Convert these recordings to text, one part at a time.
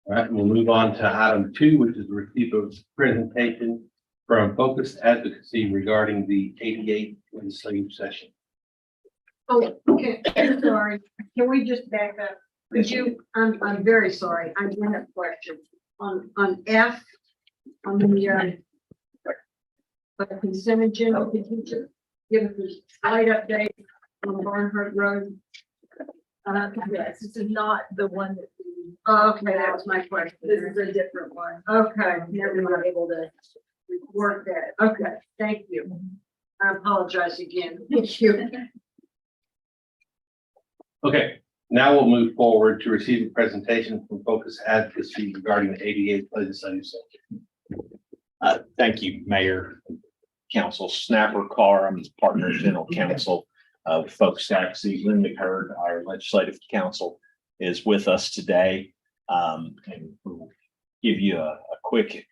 All right, we'll move on to item 2, which is the receipt of presentation from Focused Advocacy regarding the 88 legislative session. Oh, okay, I'm sorry. Can we just back up? Could you, I'm very sorry. I do have a question. On F, on the consent agenda, could you just give us a slight update on Barnhart Road? Yes, this is not the one that we. Okay, that was my question. This is a different one. Okay, We never were mind. able to. Work that. Okay, thank you. I apologize again. Thank you. Okay, now we'll move forward to receive a presentation from Focused Advocacy regarding the 88th legislative session. Thank you, Mayor, Council. Snapper Carr, I'm the partner general counsel of Focused Advocacy. Lynn McHurd, our legislative counsel, is with us today. And we'll give you a quick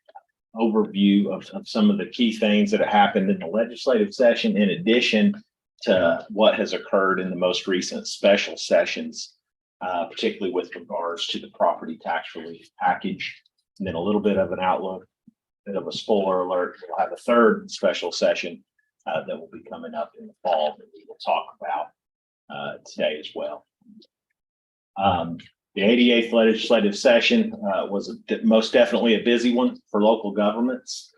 overview of some of the key things that have happened in the legislative session, in addition to what has occurred in the most recent special sessions, particularly with regards to the property tax relief package, and then a little bit of an outlook, bit of a spoiler alert. We'll have a third special session that will be coming up in the fall that we will talk about today as well. The 88th legislative session was most definitely a busy one for local governments.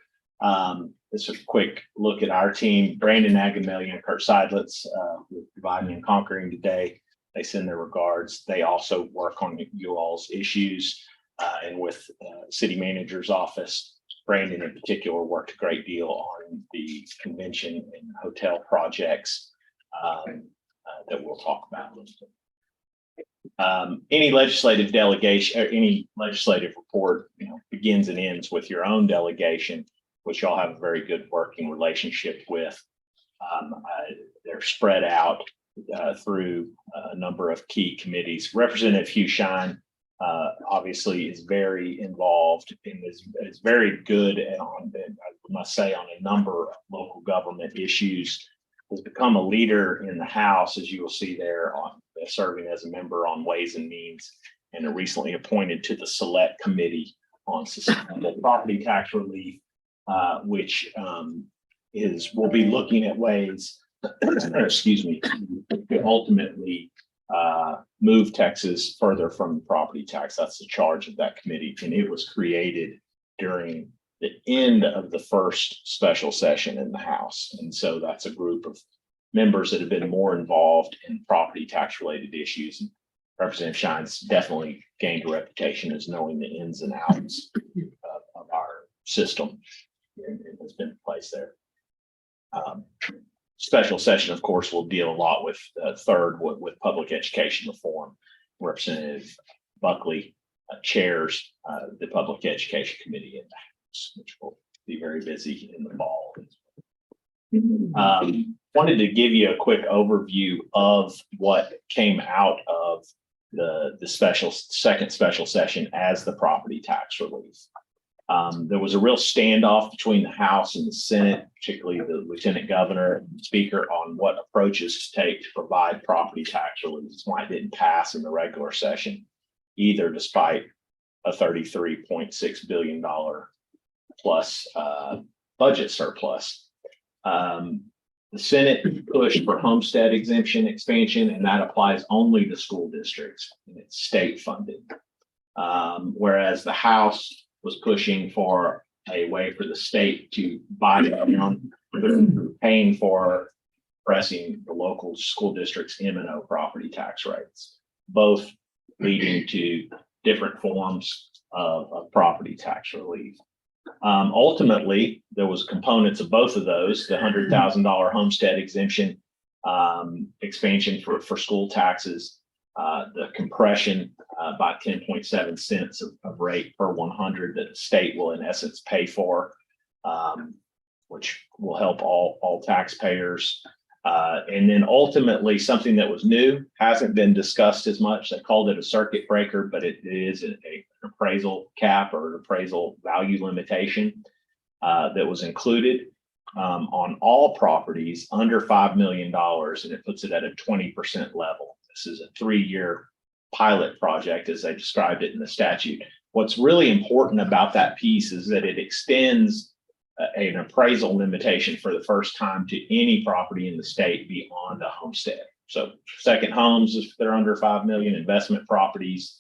This is a quick look at our team. Brandon Agamelian and Kurt Seidlitz with Dividing and Conquering today. They send their regards. They also work on you all's issues and with city manager's office. Brandon in particular worked a great deal on the convention and hotel projects that we'll talk about. Any legislative delegation or any legislative report, begins and ends with your own delegation, which y'all have a very good working relationship with. They're spread out through a number of key committees. Representative Hugh Shine obviously is very involved and is very good on, I must say, on a number of local government issues. Has become a leader in the House, as you will see there, on serving as a member on Ways and Means, and recently appointed to the Select Committee on Sustainable Property Tax Relief, which will be looking at ways, excuse me, to ultimately move Texas further from property tax. That's the charge of that committee, and it was created during the end of the first special session in the House. And so that's a group of members that have been more involved in property tax related issues. And Representative Shine's definitely gained a reputation as knowing the ins and outs of our system, and has been in place there. Special session, of course, will deal a lot with third with public education reform. Representative Buckley chairs the Public Education Committee in the House, which will be very busy in the fall. Wanted to give you a quick overview of what came out of the second special session as the property tax relief. There was a real standoff between the House and the Senate, particularly the Lieutenant Governor and Speaker, on what approaches to take to provide property tax relief. That's why it didn't pass in the regular session either, despite a $33.6 billion plus budget surplus. The Senate pushed for homestead exemption expansion, and that applies only to school districts, and it's state funded. Whereas the House was pushing for a way for the state to buy down, paying for pressing the local school districts' M&O property tax rates, both leading to different forms of property tax relief. Ultimately, there was components of both of those: the $100,000 homestead exemption expansion for school taxes, the compression by 10.7 cents of rate per 100 that the state will in essence pay for, which will help all taxpayers. And then ultimately something that was new, hasn't been discussed as much. They called it a circuit breaker, but it is an appraisal cap or an appraisal value limitation that was included on all properties under $5 million, and it puts it at a 20% level. This is a 3-year pilot project, as they described it in the statute. what's really important about that piece is that it extends an appraisal limitation for the first time to any property in the state beyond a homestead. So second homes, if they're under 5 million, investment properties,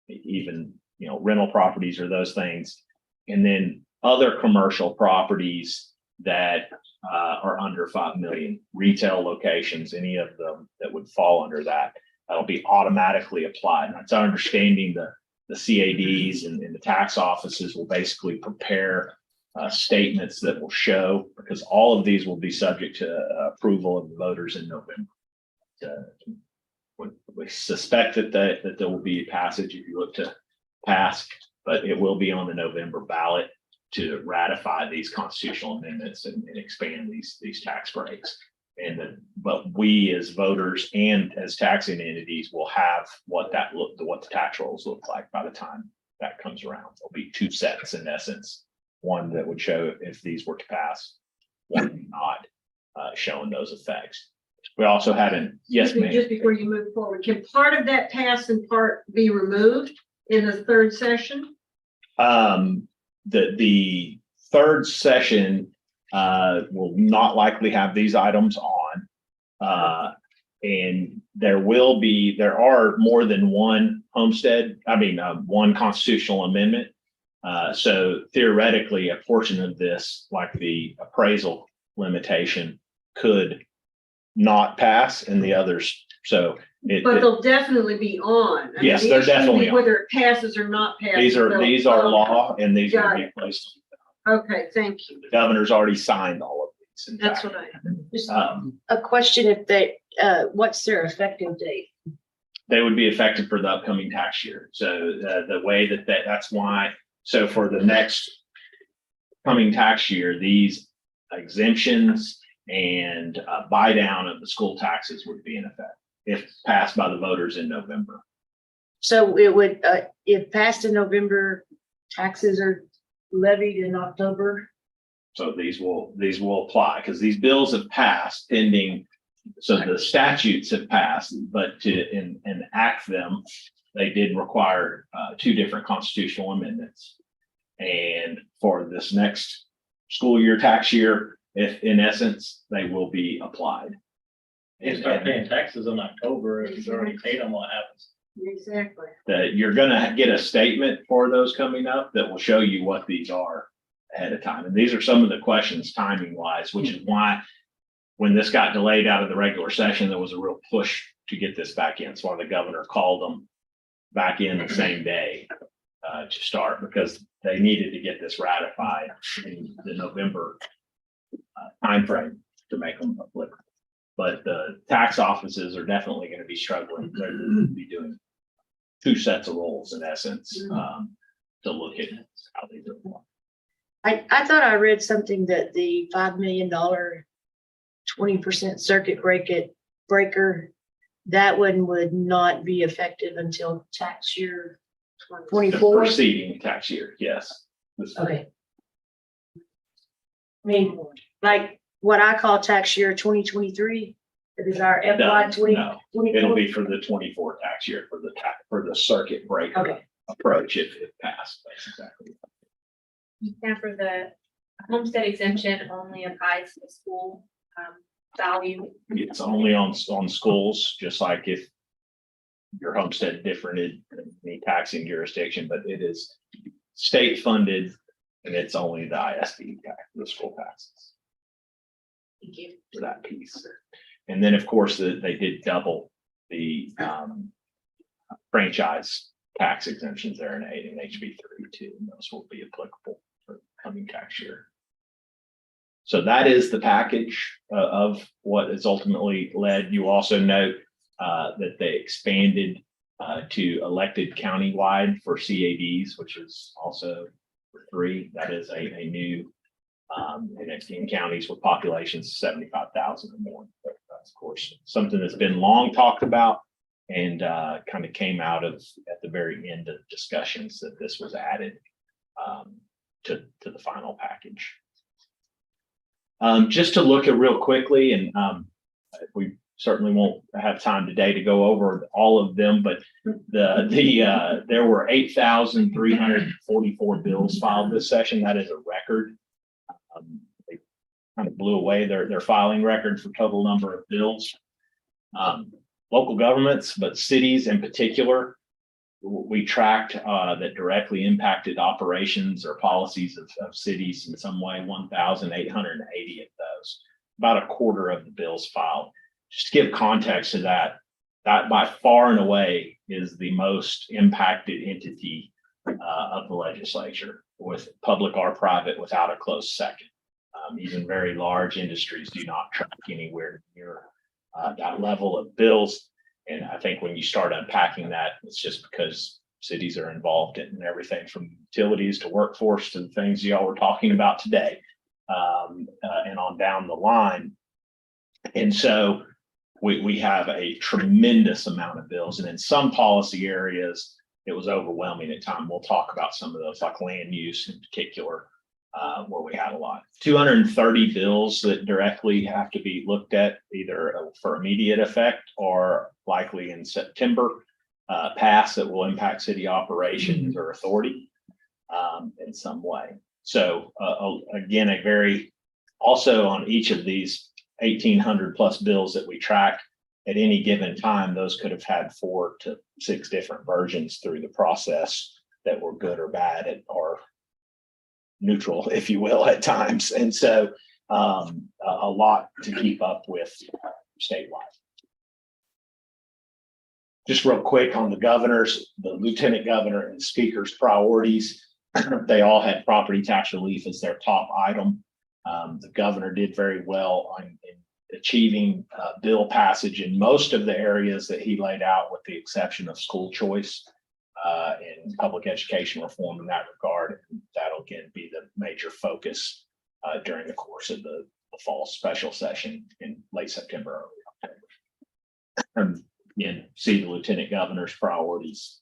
even, rental properties or those things. And then other commercial properties that are under 5 million, retail locations, any of them that would fall under that, that'll be automatically applied. And it's our understanding the CADs and the tax offices will basically prepare statements that will show, because all of these will be subject to approval of the voters in November. We suspect that there will be a passage if you look to pass, but it will be on the November ballot to ratify these constitutional amendments and expand these tax breaks. But we as voters and as taxing entities will have what the tax rolls look like by the time that comes around. There'll be two sets in essence, one that would show if these were to pass, one not, showing those effects. We also had yes, ma'am. Just before you move forward, can part of that pass and part be removed in the third session? The third session will not likely have these items on. And there are more than one one constitutional amendment. So theoretically, a portion of this, like the appraisal limitation, could not pass and the others. So But they'll definitely be on. I mean, Yes, the they're issue will be definitely on. whether it passes or not passes. these are They'll- law and these will Got be placed. Okay, thank you. The governor's already signed all of these. in That's fact. what I, Just Um, a question, if they, what's their effective date? they would be effective for the upcoming tax year. So the way that's why, so for the next coming tax year, these exemptions and buy down of the school taxes would be in effect if passed by the voters in November. So it would, if passed in November, taxes are levied in October? So these will apply because these bills have passed pending. So the statutes have passed, but to enact them, they did require two different constitutional amendments. And for this next school year, tax year, if in essence, they will be applied. You start paying taxes in October, if you've already paid them, what happens? exactly. That you're gonna get a statement for those coming up that will show you what these are ahead of time. And these are some of the questions timing wise, which is why when this got delayed out of the regular session, there was a real push to get this back in. That's why the governor called them back in the same day to start, because they needed to get this ratified in the November timeframe to make them applicable. But the tax offices are definitely going to be struggling. They're going to be doing two sets of rolls in essence to look at how they do it. I thought I read something that the $5 million 20% circuit breaker, that one would not be effective until tax year The 24. preceding tax year, yes. Okay. I mean, like what I call tax year 2023, it is our No, FY 20. no, it'll be for the 24 tax year for the circuit breaker Okay. approach if it passed. That's exactly. And for the homestead exemption only applies to the school value. It's only on schools, just like if your homestead different in any taxing jurisdiction, but it is state funded and it's only the ISD tax, the school taxes Thank you. for that piece. And then, of course, they did double the franchise tax exemptions there in A and HB 32, and those will be applicable for coming tax year. So that is the package of what is ultimately led. You also note that they expanded to elected countywide for CADs, which is also for 3. That is a new in counties with populations 75,000 or more. That's of course something that's been long talked about and kind of came out of at the very end of discussions that this was added to the final package. Just to look at real quickly, and we certainly won't have time today to go over all of them, but there were 8,344 bills filed this session. That is a record. They kind of blew away their filing record for total number of bills. Local governments, but cities in particular, we tracked that directly impacted operations or policies of cities in some way, 1,880 of those, about a quarter of the bills filed. Just to give context to that by far and away is the most impacted entity of the legislature, with public or private without a close second. Even very large industries do not track anywhere near that level of bills. And I think when you start unpacking that, it's just because cities are involved in everything from utilities to workforce to the things y'all were talking about today, and on down the line. And so we have a tremendous amount of bills, and in some policy areas, it was overwhelming at times. We'll talk about some of those, like land use in particular, where we had a lot. 230 bills that directly have to be looked at either for immediate effect or likely in September pass that will impact city operations or authority in some way. So again, also on each of these 1,800 plus bills that we track at any given time, those could have had 4 to 6 different versions through the process that were good or bad or neutral, if you will, at times. And so a lot to keep up with statewide. Just real quick on the governors, the lieutenant governor and speaker's priorities. They all had property tax relief as their top item. The governor did very well in achieving bill passage in most of the areas that he laid out, with the exception of school choice and public education reform in that regard. That'll again be the major focus during the course of the fall special session in late September, early October. Again, see the lieutenant governor's priorities.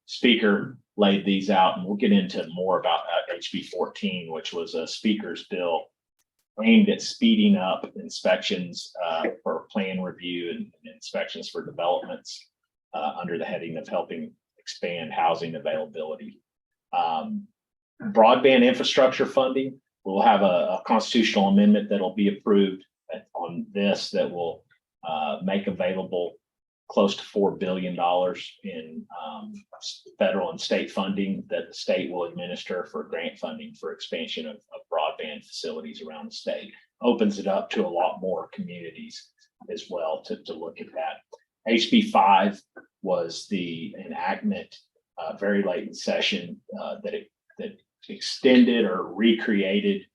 Speaker laid these out, and we'll get into more about HB 14, which was a speaker's bill aimed at speeding up inspections for plan review and inspections for developments under the heading of helping expand housing availability. Broadband infrastructure funding, we'll have a constitutional amendment that'll be approved on this that will make available close to $4 billion in federal and state funding that the state will administer for grant funding for expansion of broadband facilities around the state. Opens it up to a lot more communities as well to look at that. HB 5 was the enactment very late in session that extended or recreated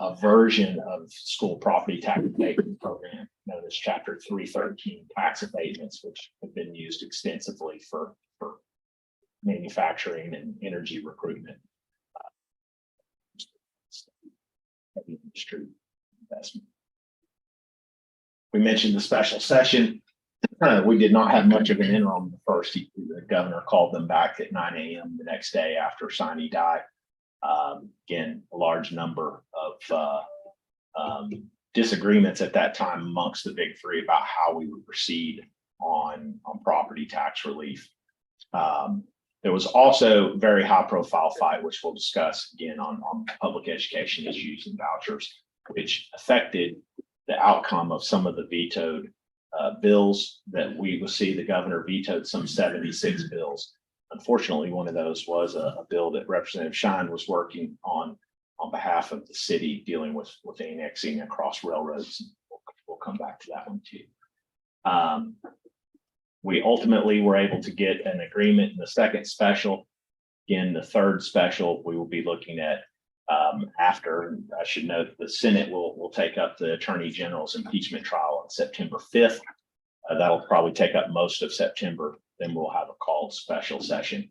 a version of school property tax abatement program known as Chapter 313 tax abatements, which have been used extensively for manufacturing and energy recruitment. Industry investment. We mentioned the special session. We did not have much of an interim the first. The governor called them back at 9 a.m. the next day after Sine Die. Again, a large number of disagreements at that time amongst the big three about how we would proceed on property tax relief. There was also a very high profile fight, which we'll discuss again on public education issues and vouchers, which affected the outcome of some of the vetoed bills that we will see. The governor vetoed some 76 bills. Unfortunately, one of those was a bill that Representative Shine was working on behalf of the city, dealing with annexing across railroads. We'll come back to that one too. We ultimately were able to get an agreement in the second special. Again, the third special we will be looking at after. I should note the Senate will take up the Attorney General's impeachment trial on September 5th. That'll probably take up most of September. Then we'll have a called special session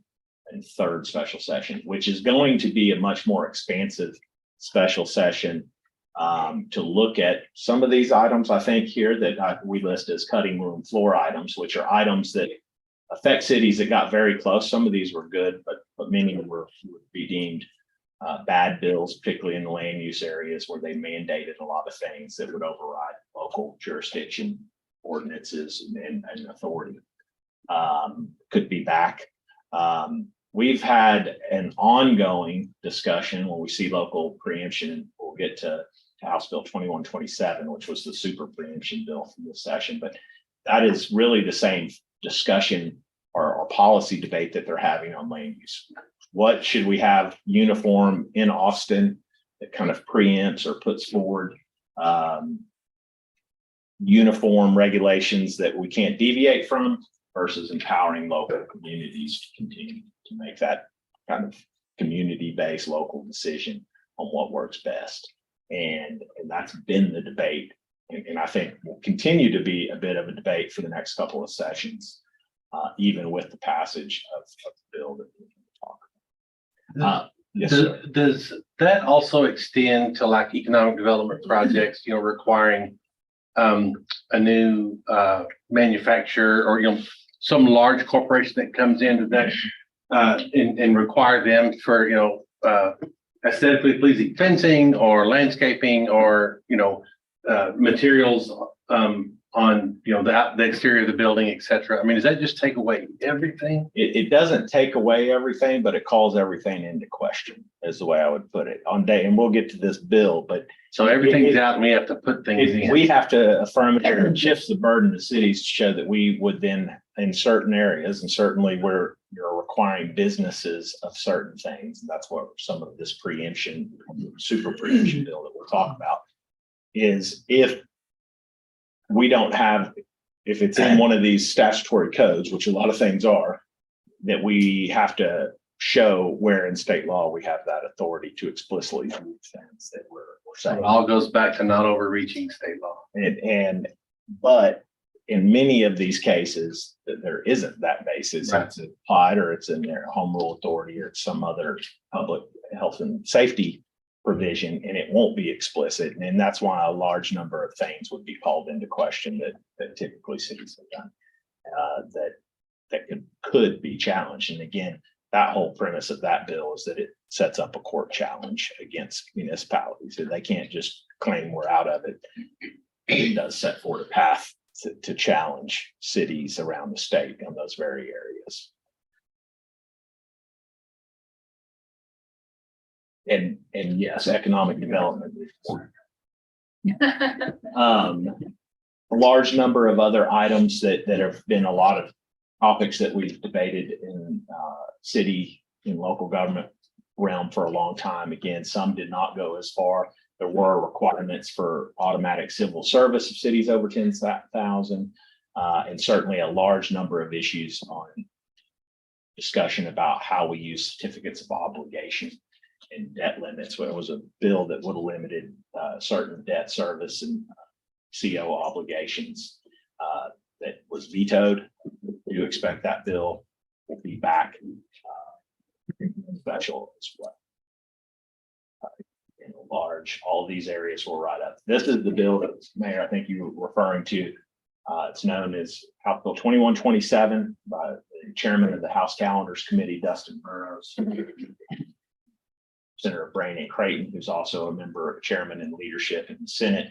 and third special session, which is going to be a much more expansive special session to look at some of these items, I think, here that we list as cutting room floor items, which are items that affect cities that got very close. Some of these were good, but many would be deemed bad bills, particularly in the land use areas where they mandated a lot of things that would override local jurisdiction ordinances and authority. Could be back. We've had an ongoing discussion when we see local preemption. We'll get to House Bill 2127, which was the super preemption bill from this session, but that is really the same discussion or policy debate that they're having on land use. What should we have uniform in Austin that kind of preempts or puts forward uniform regulations that we can't deviate from versus empowering local communities to continue to make that kind of community-based local decision on what works best. And that's been the debate. And I think will continue to be a bit of a debate for the next couple of sessions, even with the passage of the bill that we can talk about. Yes, sir. Does that also extend to like economic development projects, requiring a new manufacturer or, some large corporation that comes into that and require them for, aesthetically pleasing fencing or landscaping or, materials on, the exterior of the building, et cetera? I mean, does that just take away everything? It doesn't take away everything, but it calls everything into question, is the way I would put it on day. And we'll get to this bill, but So everything's out and we have to put things in. we have to affirmatively and shifts the burden to cities to show that we would then, in certain areas, and certainly where you're requiring businesses of certain things, and that's what some of this preemption, super preemption bill that we're talking about, is if we don't have, if it's in one of these statutory codes, which a lot of things are, that we have to show where in state law we have that authority to explicitly remove things that we're saying. It all goes back to not overreaching state law. But in many of these cases, there isn't that basis. Right. It's applied or it's in their home rule authority or some other public health and safety provision, and it won't be explicit. And that's why a large number of things would be called into question that typically cities have done that could be challenged. And again, that whole premise of that bill is that it sets up a court challenge against municipalities. So they can't just claim we're out of it. It does set forward a path to challenge cities around the state in those very areas. And yes, economic development. A large number of other items that have been a lot of topics that we've debated in city and local government realm for a long time. Again, some did not go as far. There were requirements for automatic civil service of cities over 10,000, and certainly a large number of issues on discussion about how we use certificates of obligation and debt limits. Where it was a bill that would have limited certain debt service and CO obligations that was vetoed. We do expect that bill will be back special as well. In large, all these areas will write up. This is the bill that, Mayor, I think you were referring to. It's known as House Bill 2127 by the chairman of the House Calendars Committee, Dustin Burrows. Senator Brandon Creighton, who's also a member, chairman and leadership in the Senate,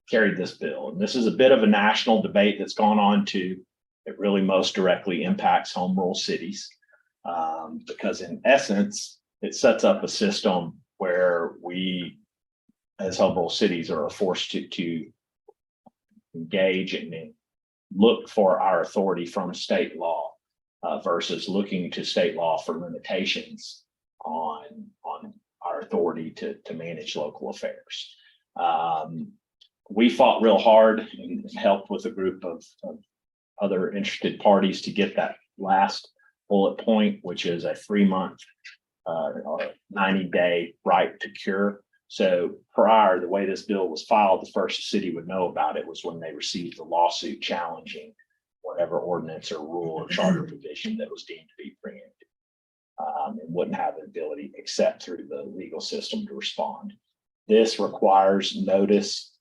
carried this bill. And this is a bit of a national debate that's gone on too. It really most directly impacts home rule cities because in essence, it sets up a system where we, as home rule cities, are forced to engage and look for our authority from state law versus looking to state law for limitations on our authority to manage local affairs. We fought real hard and helped with a group of other interested parties to get that last bullet point, which is a 3-month or 90-day right to cure. So prior, the way this bill was filed, the first the city would know about it was when they received the lawsuit challenging whatever ordinance or rule or charter provision that was deemed to be preempted, and wouldn't have the ability except through the legal system to respond. This requires notice.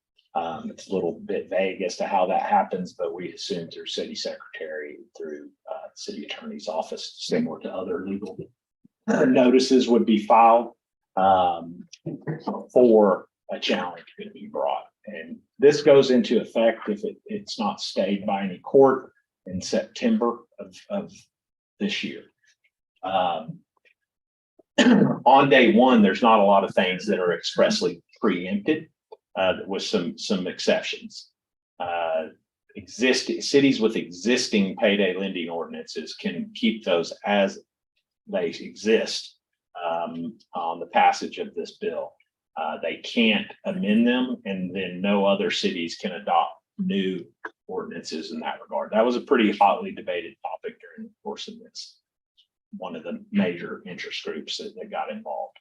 It's a little bit vague as to how that happens, but we assume through city secretary, through city attorney's office, similar to other legal notices would be filed for a challenge could be brought. And this goes into effect if it's not stayed by any court in September of this year. On day one, there's not a lot of things that are expressly preempted, with some exceptions. Cities with existing payday lending ordinances can keep those as they exist on the passage of this bill. They can't amend them, and then no other cities can adopt new ordinances in that regard. That was a pretty hotly debated topic during the course of this. One of the major interest groups that got involved.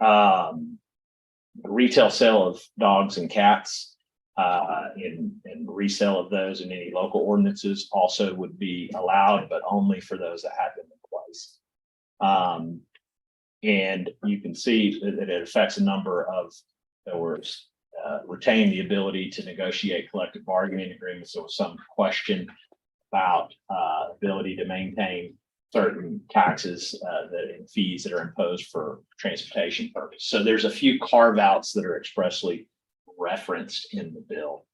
The retail sale of dogs and cats and resale of those in any local ordinances also would be allowed, but only for those that have them in place. And you can see that it affects a number of, there was retain the ability to negotiate collective bargaining agreements. There was some question about ability to maintain certain taxes and fees that are imposed for transportation purposes. So there's a few carve outs that are expressly referenced in the bill.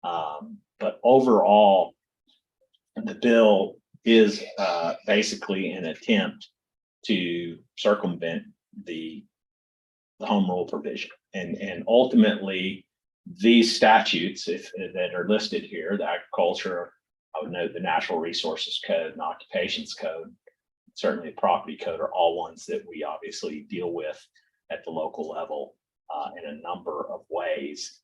But overall, the bill is basically an attempt to circumvent the home rule provision. And ultimately, these statutes that are listed here, the agriculture, I would note the Natural Resources Code and Occupations Code, certainly the Property Code, are all ones that we obviously deal with at the local level in a number of ways.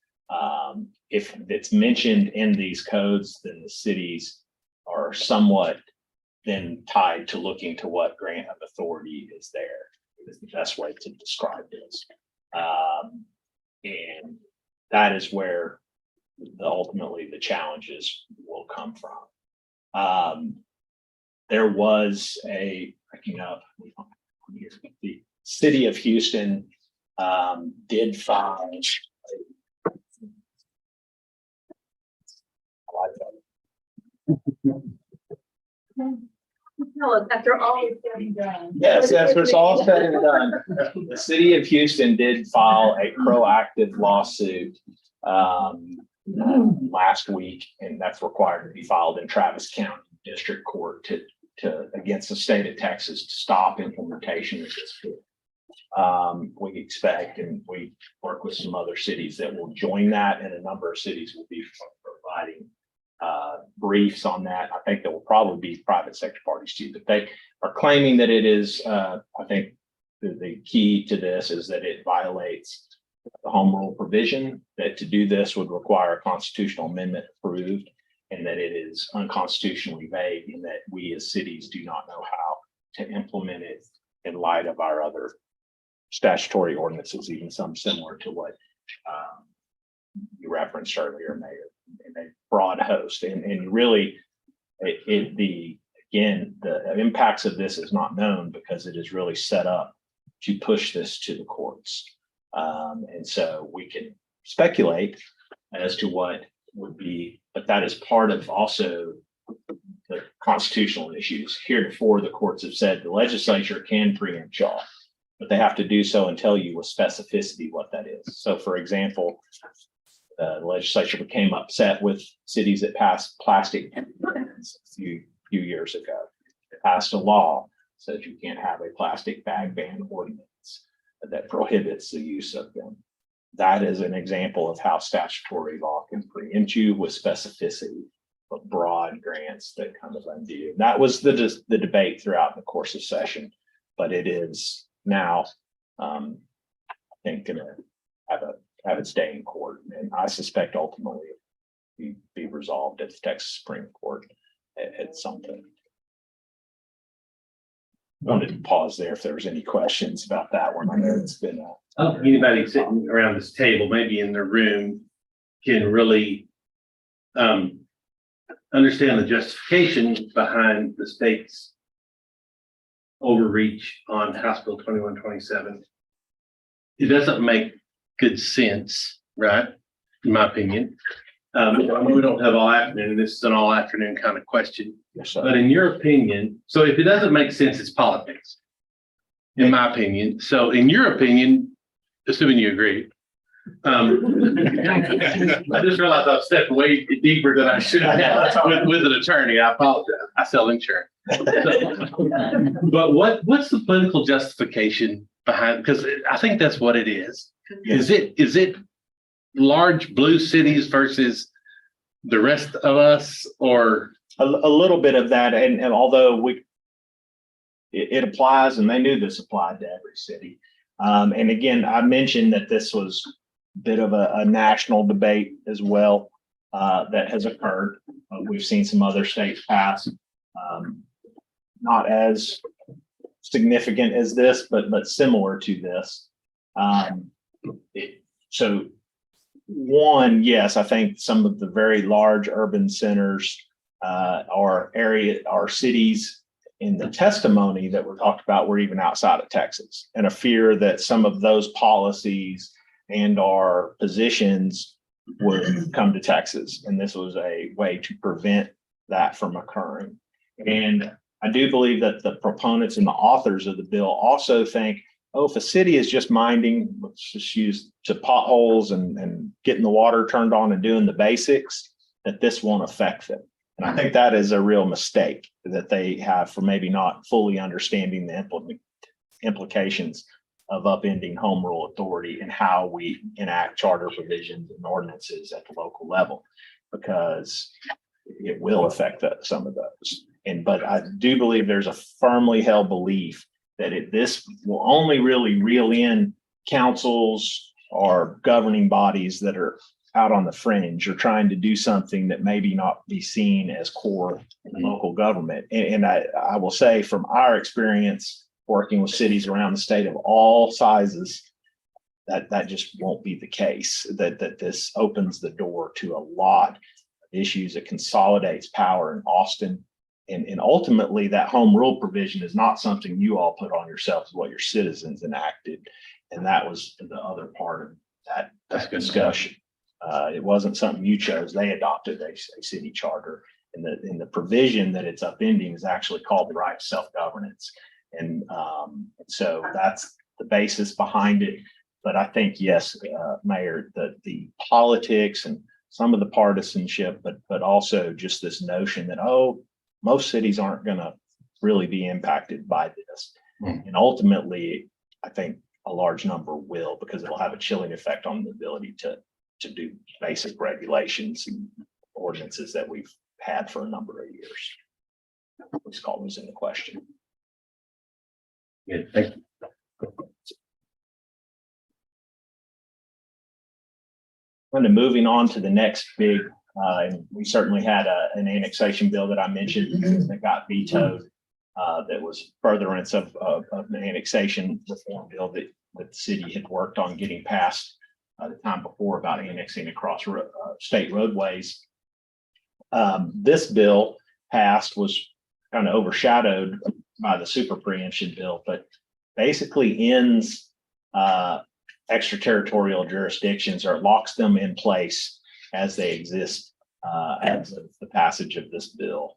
If it's mentioned in these codes, then the cities are somewhat then tied to looking to what grant of authority is there. Is the best way to describe this. And that is where ultimately the challenges will come from. There was picking up, the city of Houston did file Tell us, after all is said and done. Yes, after it's all said and done, the city of Houston did file a proactive lawsuit last week, and that's required to be filed in Travis County District Court to against the state of Texas to stop implementation of this bill. We expect, and we work with some other cities that will join that, and a number of cities will be providing briefs on that. I think there will probably be private sector parties too, but they are claiming that it is, I think the key to this is that it violates the home rule provision, that to do this would require a constitutional amendment approved, and that it is unconstitutionally vague, and that we as cities do not know how to implement it in light of our other statutory ordinances, even some similar to what you referenced earlier, Mayor, in a broad host. And really, the impacts of this is not known because it is really set up to push this to the courts. And so we can speculate as to what would be, but that is part of also the constitutional issues. Heretofore, the courts have said the legislature can preempt y'all, but they have to do so and tell you with specificity what that is. So for example, the legislature became upset with cities that passed plastic bans a few years ago. It passed a law that says you can't have a plastic bag ban ordinance that prohibits the use of them. That is an example of how statutory law can preempt you with specificity, but broad grants that kind of undo. That was the debate throughout the course of session, but it is now, I think, going to have its day in court, and I suspect ultimately be resolved at the Texas Supreme Court at some point. Wanted to pause there if there was any questions about that one. I know it's been I don't think anybody sitting around this table, maybe in their room, can really understand the justification behind the state's overreach on House Bill 2127. It doesn't make good sense, right? In my opinion. I mean, we don't have all afternoon, and this is an all afternoon kind of question. Yes, sir. But in your opinion, so if it doesn't make sense, it's politics. in my opinion. So in your opinion, assuming you agree. I just realized I've stepped way deeper than I should have with an attorney. I apologize. I sell insurance. But what's the political justification behind, because I think that's what it is. Is it large blue cities versus the rest of us, or? A little bit of that, and although it applies, and they knew this applied to every city. And again, I mentioned that this was a bit of a national debate as well, that has occurred. We've seen some other states pass, not as significant as this, but similar to this. So one, yes, I think some of the very large urban centers are cities in the testimony that were talked about were even outside of Texas, and a fear that some of those policies and our positions would come to Texas. And this was a way to prevent that from occurring. And I do believe that the proponents and the authors of the bill also think, oh, if a city is just minding, let's just use to potholes and getting the water turned on and doing the basics, that this won't affect them. And I think that is a real mistake that they have for maybe not fully understanding the implications of upending home rule authority and how we enact charter provisions and ordinances at the local level, because it will affect some of those. But I do believe there's a firmly held belief that this will only really reel in councils or governing bodies that are out on the fringe or trying to do something that maybe not be seen as core local government. And I will say from our experience working with cities around the state of all sizes, that just won't be the case, that this opens the door to a lot of issues. It consolidates power in Austin. And ultimately that home rule provision is not something you all put on yourselves, what your citizens enacted. And that was the other part of that discussion. It wasn't something you chose. They adopted a city charter, and the provision that it's upending is actually called the right to self-governance. And so that's the basis behind it. But I think, yes, Mayor, the politics and some of the partisanship, but also just this notion that, oh, most cities aren't going to really be impacted by this. And ultimately, I think a large number will, because it'll have a chilling effect on the ability to do basic regulations and ordinances that we've had for a number of years. Please call those into question. Yeah, thank you. Kind of moving on to the next big, and we certainly had an annexation bill that I mentioned that got vetoed. That was furtherance of an annexation reform bill that the city had worked on getting passed the time before about annexing across state roadways. This bill passed was kind of overshadowed by the super preemption bill, but basically ends extraterritorial jurisdictions, or locks them in place as they exist as of the passage of this bill,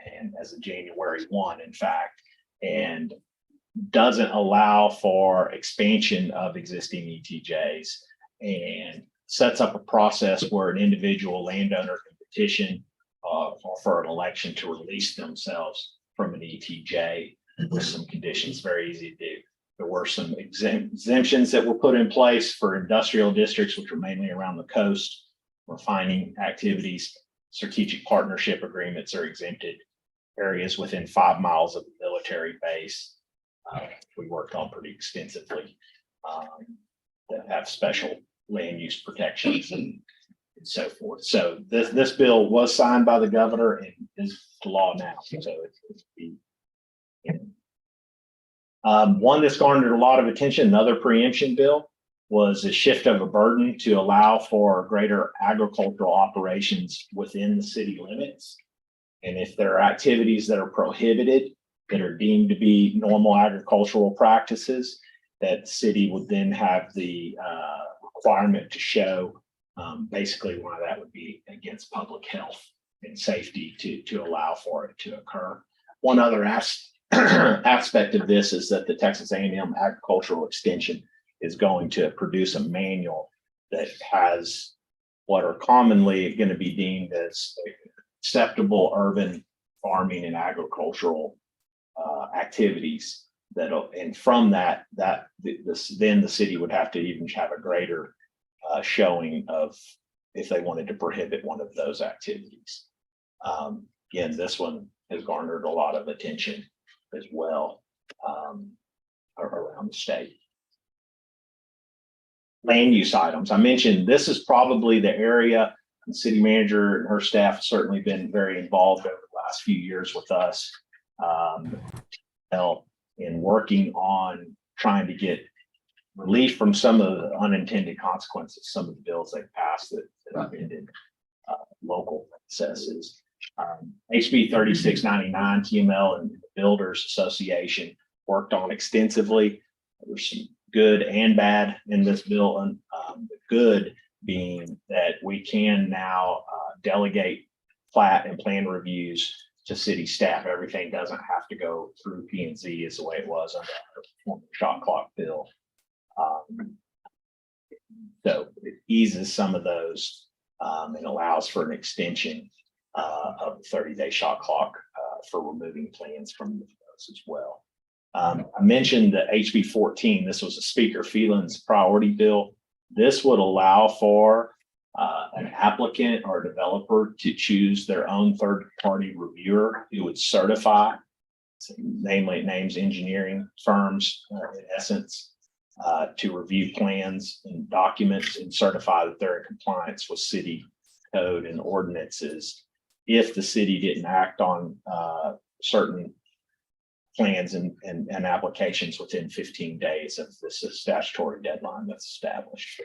and as of January 1, in fact, and doesn't allow for expansion of existing ETJs, and sets up a process where an individual landowner can petition for an election to release themselves from an ETJ with some conditions. Very easy to do. There were some exemptions that were put in place for industrial districts, which are mainly around the coast. Refining activities, strategic partnership agreements are exempted. Areas within 5 miles of the military base, we worked on pretty extensively, that have special land use protections and so forth. So this bill was signed by the governor and is the law now. So it's one that's garnered a lot of attention. Another preemption bill was a shift of a burden to allow for greater agricultural operations within the city limits. And if there are activities that are prohibited, that are deemed to be normal agricultural practices, that the city would then have the requirement to show basically why that would be against public health and safety to allow for it to occur. One other aspect of this is that the Texas A&M Agricultural Extension is going to produce a manual that has what are commonly going to be deemed as acceptable urban farming and agricultural activities and from that then the city would have to even have a greater showing of if they wanted to prohibit one of those activities. Again, this one has garnered a lot of attention as well around the state. Land use items. I mentioned this is probably the area the city manager and her staff have certainly been very involved over the last few years with us in working on trying to get relief from some of the unintended consequences, some of the bills they've passed that have ended local processes. HB 3699 TML and the Builders Association worked on extensively. There's some good and bad in this bill, and the good being that we can now delegate plat and plan reviews to city staff. Everything doesn't have to go through P&Z as the way it was under our former shot clock bill. So it eases some of those and allows for an extension of the 30-day shot clock for removing plans from those as well. I mentioned the HB 14. This was a Speaker Phelan's priority bill. This would allow for an applicant or developer to choose their own third-party reviewer who would certify, namely it names engineering firms in essence, to review plans and documents and certify that they're in compliance with city code and ordinances if the city didn't act on certain plans and applications within 15 days of this statutory deadline that's established.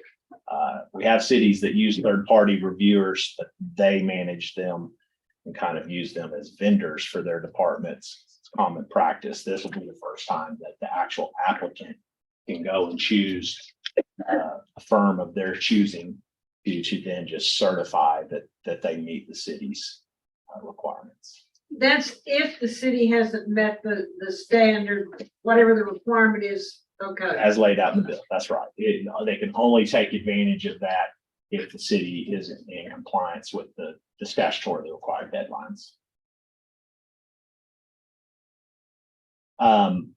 We have cities that use third-party reviewers, but they manage them and kind of use them as vendors for their departments. It's common practice. This will be the first time that the actual applicant can go and choose a firm of their choosing to then just certify that they meet the city's requirements. That's if the city hasn't met the standard, whatever the requirement is, okay. As laid out in the bill, that's right. They can only take advantage of that if the city isn't in compliance with the statutorily required deadlines.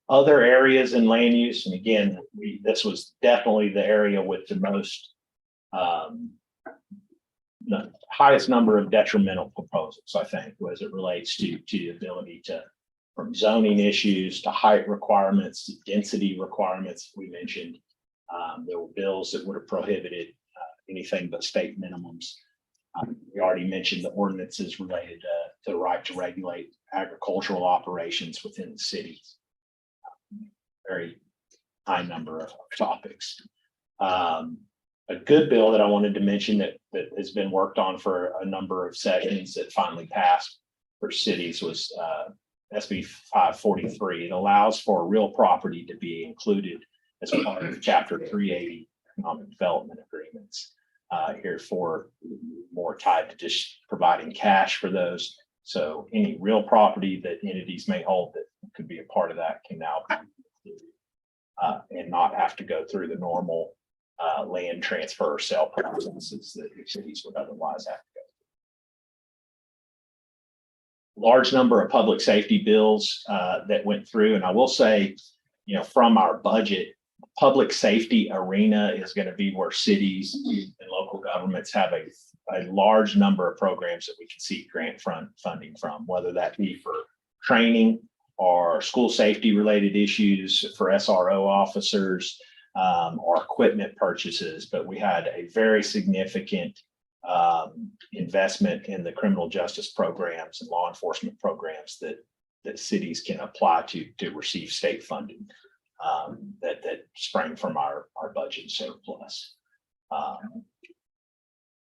Other areas in land use, and again, this was definitely the area with the most the highest number of detrimental proposals, I think, as it relates to the ability to, from zoning issues to height requirements to density requirements. We mentioned there were bills that would have prohibited anything but state minimums. We already mentioned the ordinances related to the right to regulate agricultural operations within the cities. Very high number of topics. A good bill that I wanted to mention that has been worked on for a number of sessions that finally passed for cities was SB 543. It allows for real property to be included as part of Chapter 380 economic development agreements. Heretofore more tied to just providing cash for those. So any real property that entities may hold that could be a part of that can now be included, and not have to go through the normal land transfer or sale processes that cities would otherwise have to go through. Large number of public safety bills that went through, and I will say, from our budget, public safety arena is going to be where cities and local governments have a large number of programs that we can seek grant funding from, whether that be for training or school safety related issues for SRO officers, or equipment purchases. But we had a very significant investment in the criminal justice programs and law enforcement programs that cities can apply to receive state funding that sprang from our budget surplus.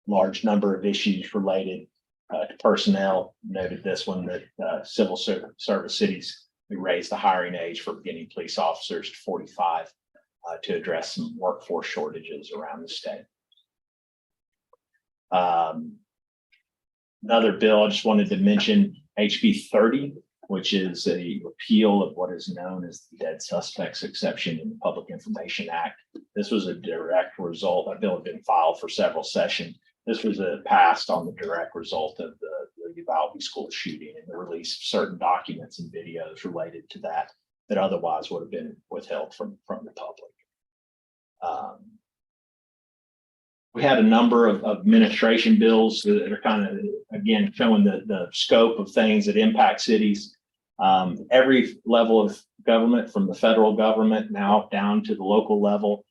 Large number of issues related to personnel. Noted this one that civil service cities, we raised the hiring age for beginning police officers to 45 to address some workforce shortages around the state. Another bill I just wanted to mention, HB 30, which is a repeal of what is known as the dead suspects exception in the Public Information Act. This was a direct result. That bill had been filed for several sessions. This was passed on the direct result of the Uvalde school shooting and the release of certain documents and videos related to that otherwise would have been withheld from the public. We had a number of administration bills that are kind of, again, showing the scope of things that impact cities. Every level of government, from the federal government now down to the local level,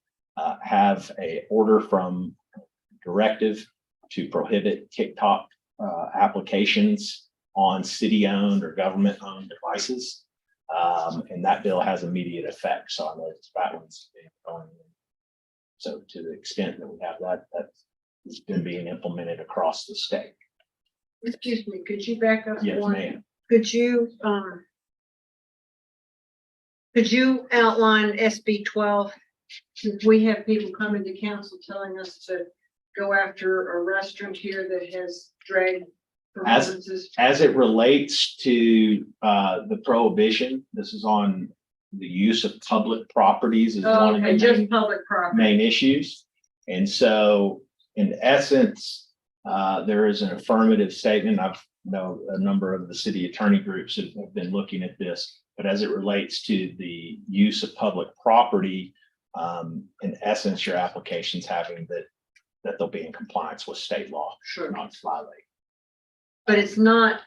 have a order from directive to prohibit TikTok applications on city-owned or government-owned devices. And that bill has immediate effect. So I know that one's going. So to the extent that we have that's been being implemented across the state. Excuse me, could you back up Yes, one? ma'am. Could you outline SB 12? Since we have people coming to council telling us to go after a restaurant here that has drag performances. As it relates to the prohibition, this is on the use of public properties is Oh, one of okay, the just public property. main issues. And so in essence, there is an affirmative statement. I've know a number of the city attorney groups have been looking at this, but as it relates to the use of public property, in essence, your application's having that they'll be in compliance with state law, Sure. not violate. But it's not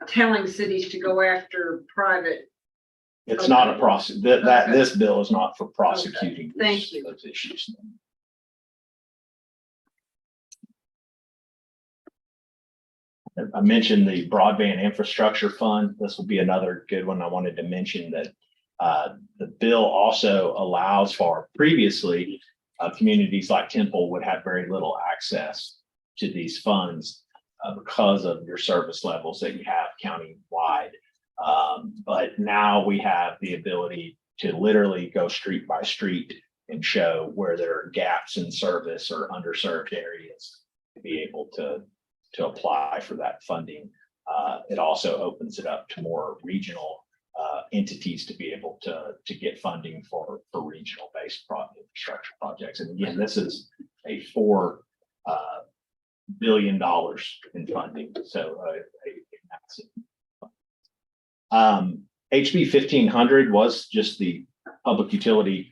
telling cities to go after private. It's not a process, this bill is not for prosecuting Thank those- you. those issues. I mentioned the broadband infrastructure fund. This will be another good one. I wanted to mention that the bill also allows for previously communities like Temple would have very little access to these funds because of your service levels that you have county-wide. But now we have the ability to literally go street by street and show where there are gaps in service or underserved areas to be able to apply for that funding. It also opens it up to more regional entities to be able to get funding for regional based infrastructure projects. And again, this is a $4 billion in funding. So a massive. HB 1500 was just the Public Utility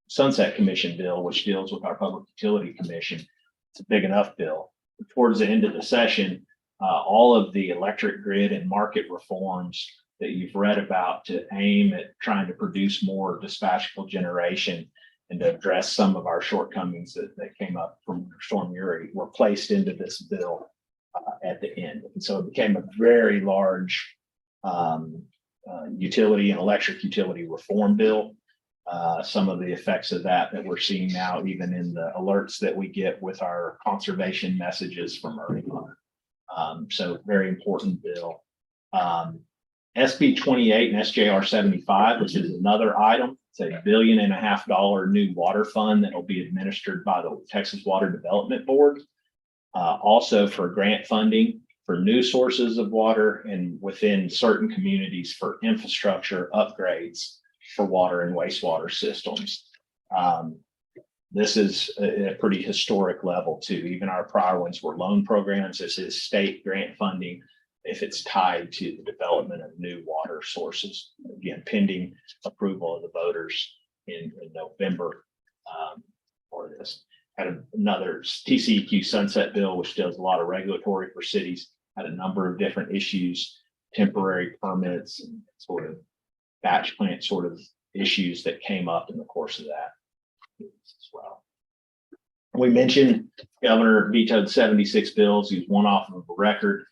Sunset Commission bill, which deals with our Public Utility Commission. It's a big enough bill. Towards the end of the session, all of the electric grid and market reforms that you've read about to aim at trying to produce more dispatchable generation and to address some of our shortcomings that came up from Storm Uri were placed into this bill at the end. And so it became a very large utility and electric utility reform bill. Some of the effects of that we're seeing now, even in the alerts that we get with our conservation messages from early on. So very important bill. SB 28 and SJR 75, which is another item. It's $1.5 billion new water fund that will be administered by the Texas Water Development Board. Also for grant funding for new sources of water and within certain communities for infrastructure upgrades for water and wastewater systems. This is a pretty historic level too. Even our prior ones were loan programs. This is state grant funding if it's tied to the development of new water sources. Again, pending approval of the voters in November for this. Had another TCEQ sunset bill, which does a lot of regulatory for cities, had a number of different issues, temporary permits and sort of batch plant sort of issues that came up in the course of that as well. We mentioned Governor vetoed 76 bills. He was one off of a record.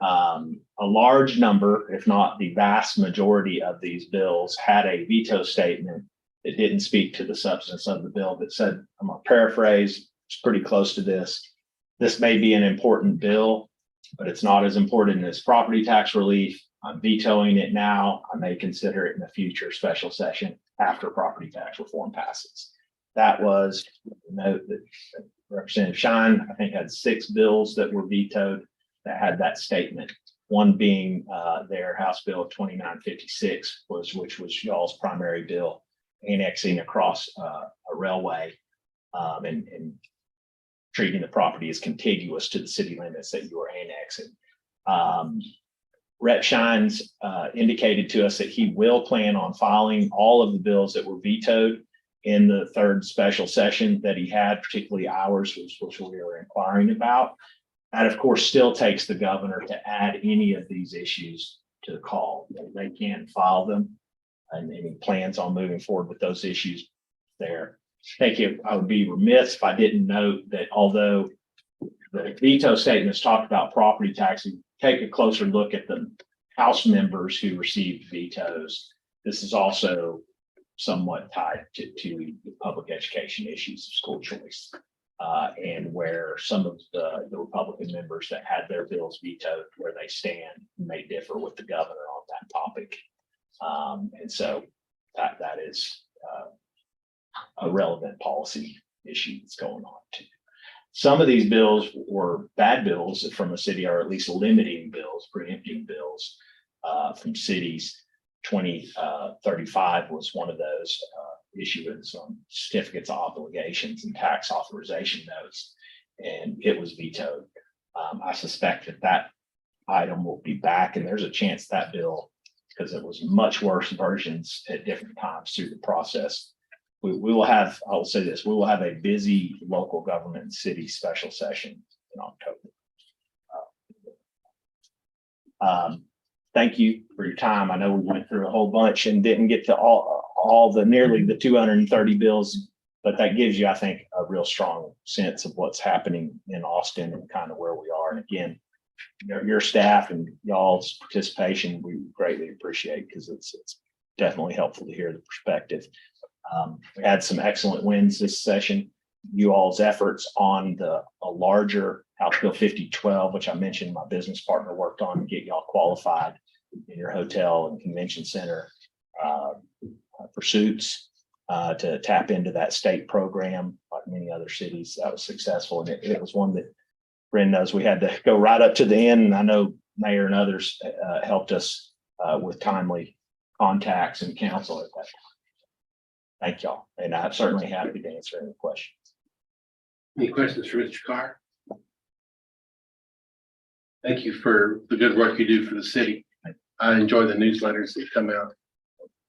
A large number, if not the vast majority of these bills had a veto statement that didn't speak to the substance of the bill that said, I'm gonna paraphrase, it's pretty close to this. This may be an important bill, but it's not as important as property tax relief. I'm vetoing it now. I may consider it in a future special session after property tax reform passes. That was the note that Representative Shine, I think, had 6 bills that were vetoed that had that statement One being their House Bill 2956 which was y'all's primary bill, annexing across a railway and treating the property as contiguous to the city limits that you are annexing. Rep. Shines indicated to us that he will plan on filing all of the bills that were vetoed in the third special session that he had, particularly ours, which we were inquiring about. That, of course, still takes the governor to add any of these issues to the call. They can file them, and any plans on moving forward with those issues there. I would be remiss if I didn't note that although the veto statements talked about property taxes, take a closer look at the House members who received vetoes. This is also somewhat tied to public education issues of school choice. And where some of the Republican members that had their bills vetoed, where they stand may differ with the governor on that topic. And so that is a relevant policy issue that's going on too. Some of these bills were bad bills from the city, or at least limiting bills, preempting bills from cities. 2035 was one of those issuance on certificates of obligations and tax authorization notes, and it was vetoed. I suspect that item will be back, and there's a chance that bill, because it was much worse versions at different times through the process. We will have, I will say this, we will have a busy local government city special session in October. Thank you for your time. I know we went through a whole bunch and didn't get to all the nearly the 230 bills, but that gives you, I think, a real strong sense of what's happening in Austin and kind of where we are. And again, your staff and y'all's participation, we greatly appreciate, because it's definitely helpful to hear the perspective. We had some excellent wins this session. You all's efforts on a larger House Bill 5012, which I mentioned my business partner worked on to get y'all qualified in your hotel and convention center pursuits to tap into that state program like many other cities. That was successful, and it was one that Bryn knows we had to go right up to the end. And I know Mayor and others helped us with timely contacts and counsel at that time. Thank y'all, and I'm certainly happy to answer any questions. Any questions for Mr. Carr? Thank you for the good work you do for the city. I enjoy the newsletters that come out.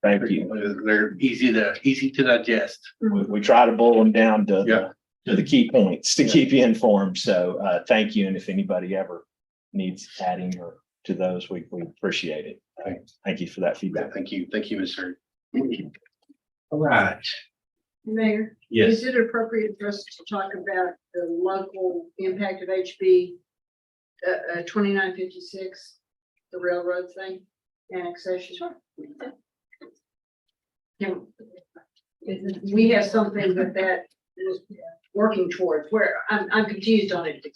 Thank you. They're easy to digest. We try to boil them down to Yeah. the key points to keep you informed. So thank you. And if anybody ever needs adding or to those, we appreciate it. Thank you for that feedback. Thank you. Thank you, Ms. Hurd. All right. Mayor, Yes. is it appropriate for us to talk about the local impact of HB 2956, the railroad thing, annexation? Sure. We have something that is working towards, where I'm confused on it.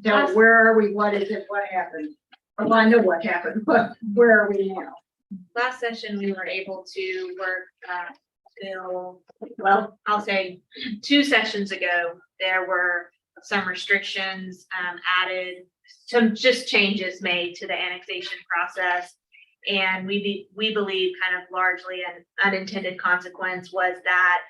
Tell, where are we? What is it? What happened? Well, I know what happened, but where are we now? Last session, we were able to work, well, I'll say 2 sessions ago, there were some restrictions added, some just changes made to the annexation process. And we believe kind of largely an unintended consequence was that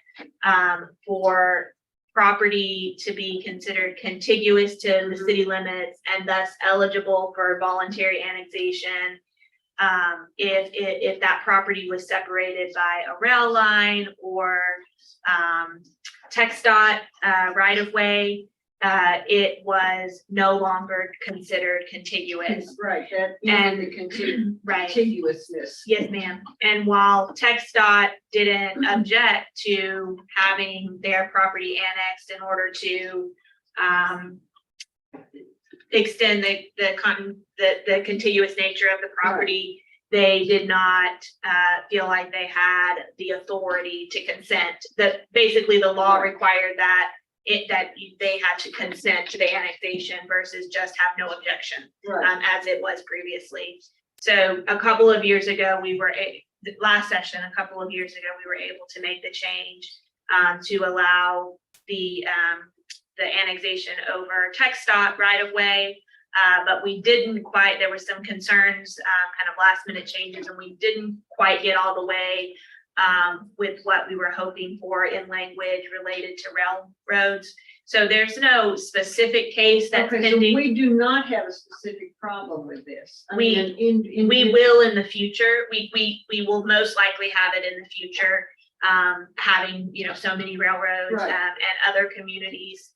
for property to be considered contiguous to the city limits and thus eligible for voluntary annexation, if that property was separated by a rail line or TxDOT right of way, it was no longer considered contiguous. Right, that And- and the Right. contiguousness. Yes, ma'am. And while TxDOT didn't object to having their property annexed in order to extend the contiguous nature of the property, they did not feel like they had the authority to consent. That basically the law required that they had to consent to the annexation versus just have no objection, Right, as it was previously. So a couple of years ago, last session, a couple of years ago, we were able to make the change to allow the annexation over TxDOT right of way. But we didn't quite, there were some concerns, kind of last minute changes, and we didn't quite get all the way with what we were hoping for in language related to railroads. So there's no specific case that's Okay, so pending. we do not have a specific problem with this. I We- mean, in. We will in the future. We will most likely have it in the future. Having, you know, so many railroads Right. and other communities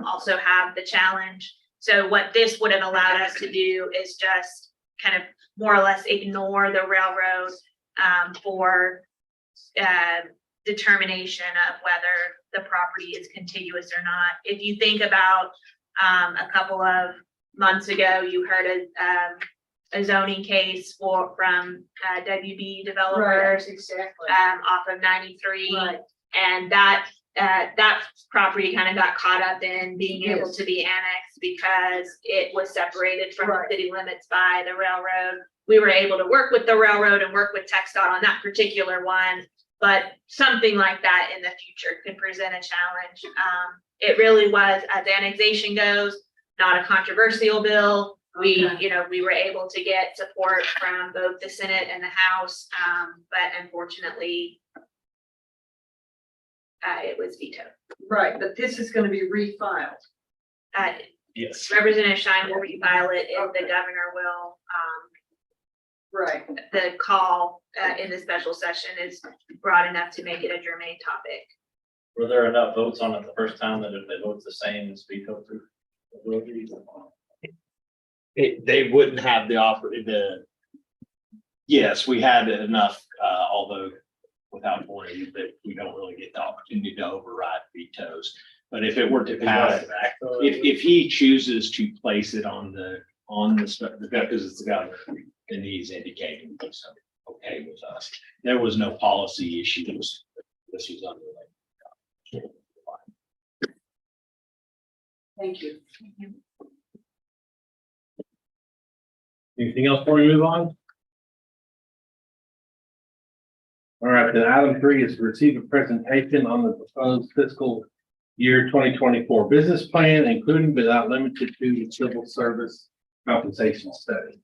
also have the challenge. So what this would have allowed us to do is just kind of more or less ignore the railroad for determination of whether the property is contiguous or not. If you think about a couple of months ago, you heard a zoning case from WB Right, developers exactly. off of 93. Right, And that property kind of got caught up in being able Yes. to be annexed because it was separated from the Right. city limits by the railroad. We were able to work with the railroad and work with TxDOT on that particular one, but something like that in the future could present a challenge. It really was, as annexation goes, not a controversial bill. We, Okay. you know, we were able to get support from both the Senate and the House, but unfortunately, it was vetoed. right, but this is gonna be refiled. Yes. Representative Shine will refile it if the Okay. governor will, Right, the call in the special session is broad enough to make it a germane topic. Were there enough votes on it the first time that if they vote the same, it's vetoed through? It will be. They wouldn't have yes, we had enough, although without warning, that we don't really get the opportunity to override vetoes. But if it were to pass, if he chooses to place it on the, because it's the governor, then he's indicating he's okay with us. There was no policy issues. This was unrelated. thank you. Anything else before we move on? All right, then item 3 is to receive a presentation on the proposed fiscal year 2024 business plan, including but not limited to the civil service compensation study.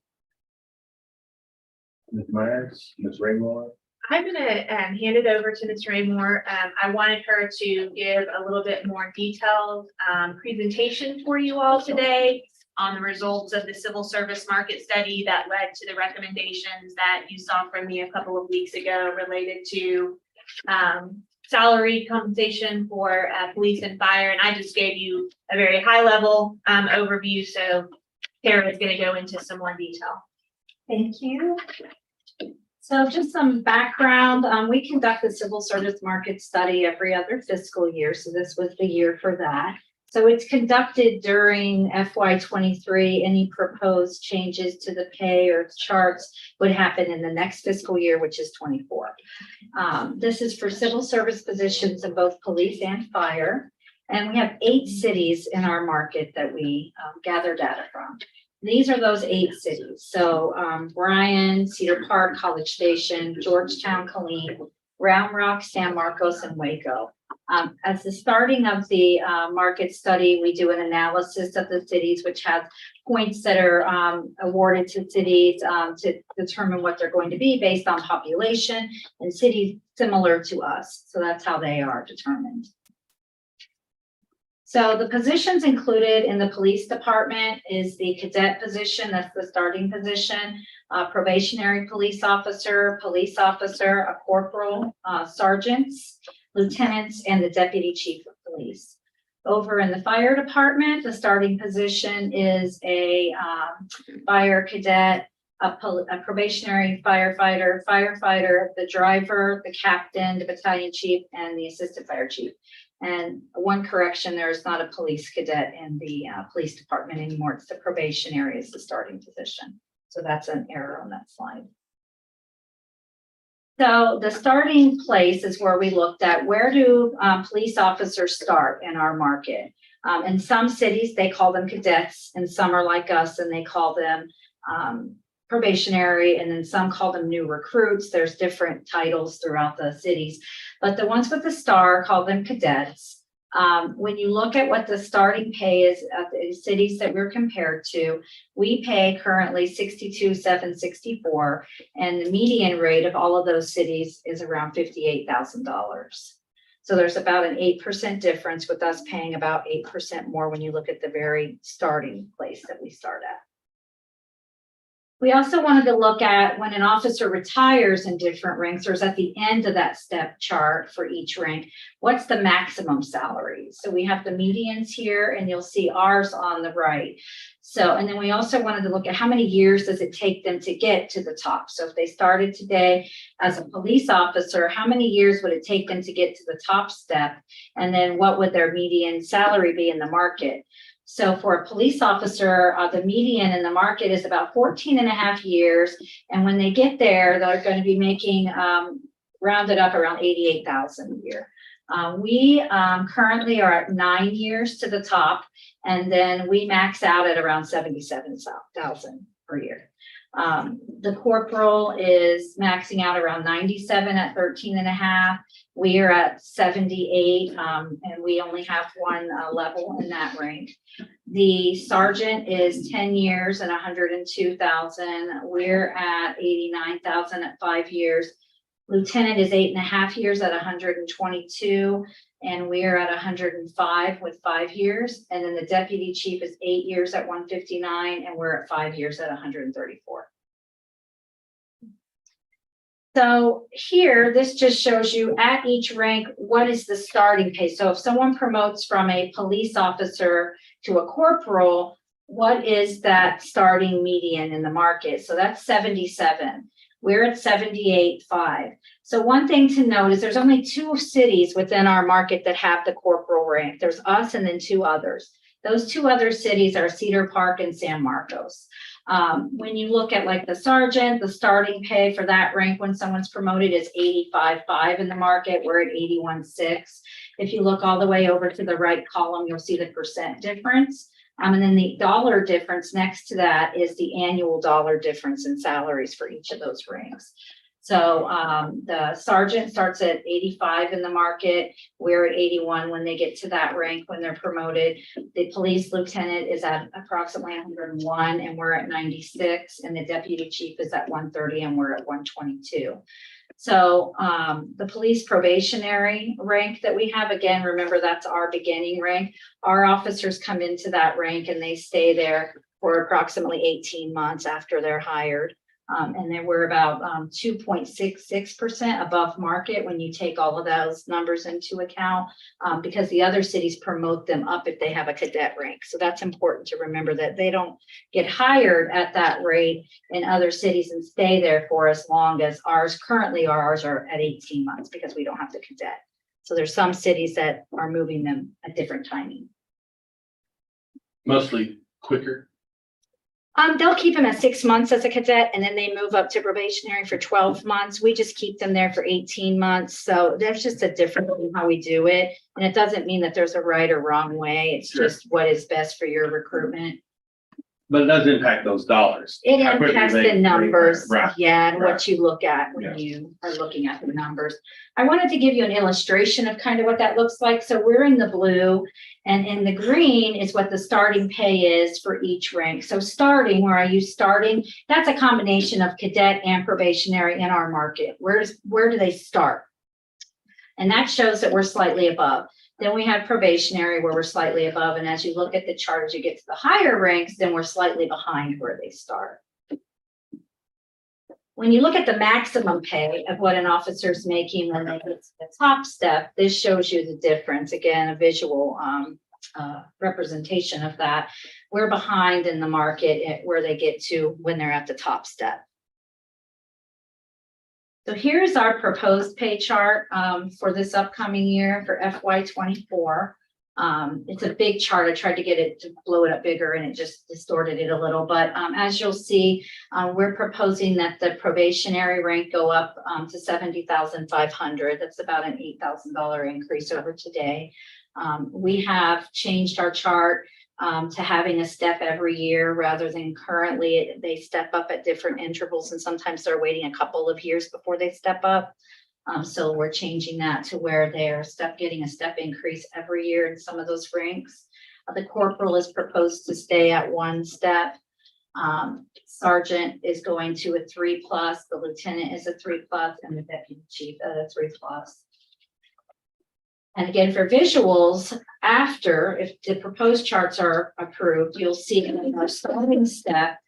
Ms. Myers, Ms. Raymore. I'm gonna hand it over to Ms. Raymore. I wanted her to give a little bit more detailed presentation for you all today on the results of the civil service market study that led to the recommendations that you saw from me a couple of weeks ago related to salary compensation for police and fire. And I just gave you a very high level overview. So Tara is gonna go into some more detail. Thank you. So just some background, we conduct the civil service market study every other fiscal year, so this was the year for that. So it's conducted during FY 23. Any proposed changes to the pay or charts would happen in the next fiscal year, which is 24. This is for civil service positions in both police and fire. And we have 8 cities in our market that we gather data from. These are those 8 cities. So Bryan, Cedar Park, College Station, Georgetown, Killeen, Round Rock, San Marcos, and Waco. As the starting of the market study, we do an analysis of the cities, which has points that are awarded to cities to determine what they're going to be based on population and cities similar to us. So that's how they are determined. So the positions included in the police department is the cadet position, that's the starting position, probationary police officer, a corporal, sergeants, lieutenants, and the deputy chief of police. Over in the fire department, the starting position is a fire cadet, a probationary firefighter, the driver, the captain, the battalion chief, and the assistant fire chief. And one correction, there is not a police cadet in the police department anymore. It's the probationary is the starting position. So that's an error on that slide. So the starting place is where we looked at where do police officers start in our market. In some cities, they call them cadets, and some are like us and they call them probationary, and then some call them new recruits. There's different titles throughout the cities, but the ones with the star call them cadets. When you look at what the starting pay is at the cities that we're compared to, we pay currently 62,764, and the median rate of all of those cities is around $58,000. So there's about an 8% difference with us paying about 8% more when you look at the very starting place that we start at. We also wanted to look at when an officer retires in different ranks, or is at the end of that step chart for each rank, what's the maximum salary? So we have the medians here, and you'll see ours on the right. So, and then we also wanted to look at how many years does it take them to get to the top? So if they started today as a police officer, how many years would it take them to get to the top step? And then what would their median salary be in the market? So for a police officer, the median in the market is about 14.5 years. And when they get there, they're going to be making rounded up around 88,000 a year. We currently are at 9 years to the top, and then we max out at around 77,000 per year. The corporal is maxing out around 97 at 13.5. We are at 78, and we only have one level in that rank. The sergeant is 10 years and 102,000. We're at 89,000 at 5 years. Lieutenant is 8.5 years at 122, and we're at 105 with 5 years. And then the deputy chief is 8 years at 159, and we're at 5 years at 134. So here, this just shows you at each rank, what is the starting pay? So if someone promotes from a police officer to a corporal, what is that starting median in the market? So that's 77. We're at 78.5. So one thing to note is there's only 2 cities within our market that have the corporal rank. There's us and then 2 others. Those 2 other cities are Cedar Park and San Marcos. When you look at like the sergeant, the starting pay for that rank when someone's promoted is 85.5 in the market. We're at 81.6. If you look all the way over to the right column, you'll see the percent difference. And then the dollar difference next to that is the annual dollar difference in salaries for each of those ranks. So the sergeant starts at 85 in the market. We're at 81 when they get to that rank when they're promoted. The police lieutenant is at approximately 101 and we're at 96. And the deputy chief is at 130 and we're at 122. So the police probationary rank that we have, again, remember that's our beginning rank. Our officers come into that rank and they stay there for approximately 18 months after they're hired. And then we're about 2.66% above market when you take all of those numbers into account, because the other cities promote them up if they have a cadet rank. So that's important to remember that they don't get hired at that rate in other cities and stay there for as long as ours. Currently, ours are at 18 months because we don't have the cadet. So there's some cities that are moving them at different timing. Mostly quicker. They'll keep them at 6 months as a cadet, and then they move up to probationary for 12 months. We just keep them there for 18 months. So there's just a difference in how we do it. And it doesn't mean that there's a right or wrong way. It's Sure. just what is best for your recruitment. But it does impact those dollars. It How quickly impacts they- the numbers, Right. yeah, and right. what you look at Yeah. when you are looking at the numbers. I wanted to give you an illustration of kind of what that looks like. So we're in the blue, and in the green is what the starting pay is for each rank. So starting, where I use starting, that's a combination of cadet and probationary in our market. Where do they start? And that shows that we're slightly above. Then we have probationary where we're slightly above. And as you look at the chart, as you get to the higher ranks, then we're slightly behind where they start. When you look at the maximum pay of what an officer is making when they get to the top step, this shows you the difference. Again, a visual representation of that. We're behind in the market where they get to when they're at the top step. So here's our proposed pay chart for this upcoming year for FY24. It's a big chart. I tried to get it to blow it up bigger and it just distorted it a little. But as you'll see, we're proposing that the probationary rank go up to $70,500. That's about an $8,000 increase over today. We have changed our chart to having a step every year rather than currently they step up at different intervals, and sometimes they're waiting a couple of years before they step up. So we're changing that to where they're getting a step increase every year in some of those ranks. The corporal is proposed to stay at 1 step. Sergeant is going to a 3+, the lieutenant is a 3+, and the deputy chief at a 3+. And again, for visuals, after, if the proposed charts are approved, you'll see in our starting step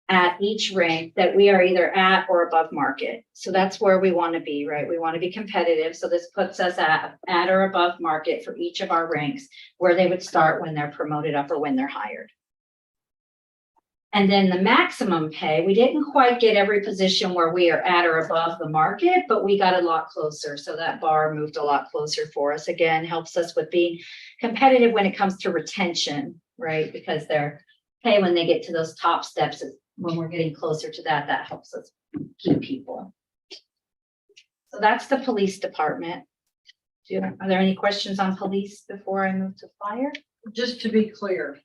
at each rank that we are either at or above market. So that's where we want to be, right? We want to be competitive. So this puts us at or above market for each of our ranks, where they would start when they're promoted up or when they're hired. And then the maximum pay, we didn't quite get every position where we are at or above the market, but we got a lot closer. So that bar moved a lot closer for us. Again, helps us with being competitive when it comes to retention, right? Because their pay when they get to those top steps, when we're getting closer to that, that helps us keep people. So that's the police department. Are there any questions on police before I move to fire? Just to be clear,